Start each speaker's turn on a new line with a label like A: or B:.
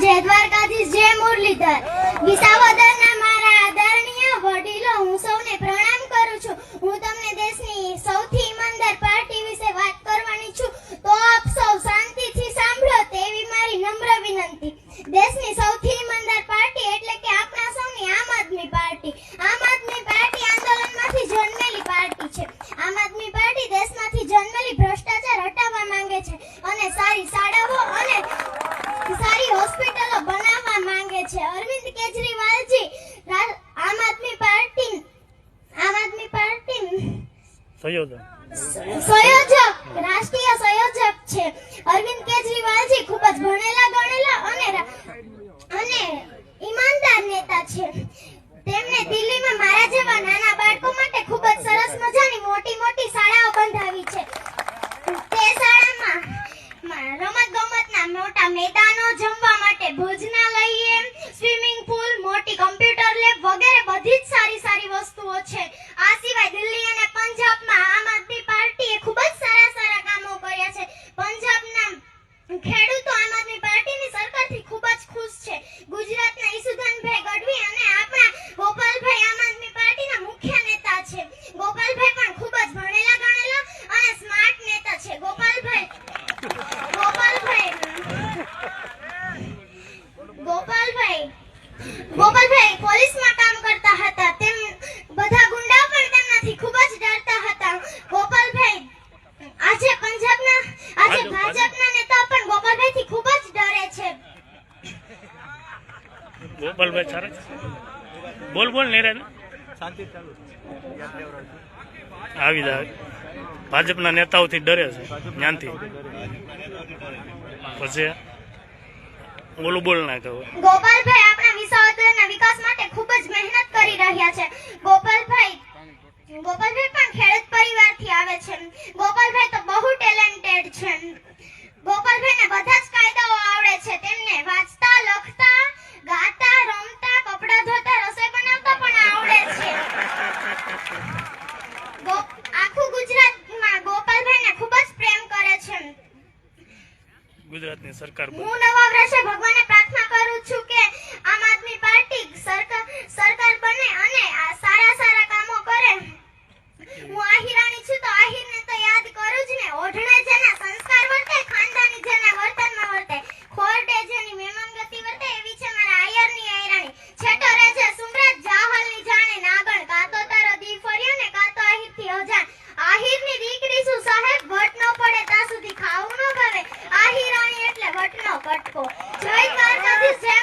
A: જય દ્વારકાધીશ, જય મુરલીધર. વિસાવદરના મારા આદરણીય વડીલો, હું સૌને પ્રણામ કરું છું. હું તમને દેશની સૌથી ઈમાનદાર પાર્ટી વિશે વાત કરવાની છું, તો આપ સૌ શાંતિથી સાંભળો તેવી મારી નમ્ર વિનંતી. દેશની સૌથી ઈમાનદાર પાર્ટી એટલે કે આપણા સૌની આમ આદમી પાર્ટી. આમ આદમી પાર્ટી આંદોલનમાંથી જન્મેલી પાર્ટી છે. આમ આદમી પાર્ટી દેશમાંથી જન્મેલી ભ્રષ્ટાચાર હટાવવા માંગે છે અને સારી શાળાઓ અને સારી હોસ્પિટલો બનાવવા માંગે છે. અરવિંદ કેજરીવાલજી આમ આદમી પાર્ટી સંયોજક રાષ્ટ્રીય સંયોજક છે. અરવિંદ કેજરીવાલજી ખૂબ જ ભણેલા ગણેલા અને ઈમાનદાર નેતા છે. તેમણે દિલ્હીમાં મારા જેવા નાના બાળકો માટે ખૂબ જ સરસ મજાની મોટી શાળાઓ બંધાવી છે. તે શાળામાં રમતગમતના મોટા મેદાનો, જમવા માટે ભોજનાલય, સ્વિમિંગ પૂલ, મોટી કમ્પ્યુટર લેબ વગેરે બધી જ સારી વસ્તુઓ છે. આ સિવાય દિલ્હી અને પંજાબમાં આમ આદમી પાર્ટીએ ખૂબ જ સારા કામો કર્યા છે. પંજાબના ખેડૂતો આમ આદમી પાર્ટીની સરકારથી ખૂબ જ ખુશ છે. ગુજરાતના ઈસુદાનભાઈ ગઢવી અને આપણા ગોપાલભાઈ આમ આદમી પાર્ટીના મુખ્ય નેતા છે. ગોપાલભાઈ પણ ખૂબ જ ભણેલા ગણેલા અને સ્માર્ટ નેતા છે. ગોપાલભાઈ પોલીસમાં કામ કરતા હતા. તેમ બધા ગુંડાઓ પણ તેમનાથી ખૂબ જ ડરતા હતા. ગોપાલભાઈ આજે ભાજપના નેતાઓ પણ ગોપાલભાઈથી ખૂબ જ ડરે છે.
B: ગોપાલભાઈ સારા બોલ નહીં શાંતિ ચાલુ આવી જાય. ભાજપના નેતાઓથી ડરે છે જ્ઞાનથી પછી બોલું બોલ ના કહો.
A: ગોપાલભાઈ આપણા વિસાવદરના વિકાસ માટે ખૂબ જ મહેનત કરી રહ્યા છે. ગોપાલભાઈ પણ ખેડૂત પરિવારથી આવે છે. ગોપાલભાઈ તો બહુ ટેલેન્ટેડ છે. ગોપાલભાઈને બધા જ કાયદાઓ આવડે છે. તેમને વાંચતા, લખતા, ગાતા, રમતા, કપડાં ધોતા, રસોઈ બનાવતા પણ આવડે છે. આખું ગુજરાતમાં ગોપાલભાઈને ખૂબ જ પ્રેમ કરે છે.
B: ગુજરાતની સરકાર
A: હું નવા વર્ષે ભગવાનને પ્રાર્થના કરું છું કે આમ આદમી પાર્ટી સરકાર બને અને સારા કામો કરે. હું આહિરાણી છું તો આહિરને તો યાદ કરું જ ને. ઓઢણે જેના સંસ્કાર વર્તે, ખાનદાની જેના વર્તનમાં વર્તે, ખોરડે જેની મહેમાનગતિ વર્તે, એવી છે મારા આયરની આયરાણી. છેટો રેજે સુમરાજ જાહલની જાણે નાગણ, કાતો તારો દી ફર્યો ને કાતો આહિરથી અજાણ. આહિરની દીકરી શું સાહેબ, વટ ન પડે ત્યાં સુધી ખાવું ન ભાવે. આહિરાણી એટલે વટનો કટકો. જય દ્વારકાધીશ, જય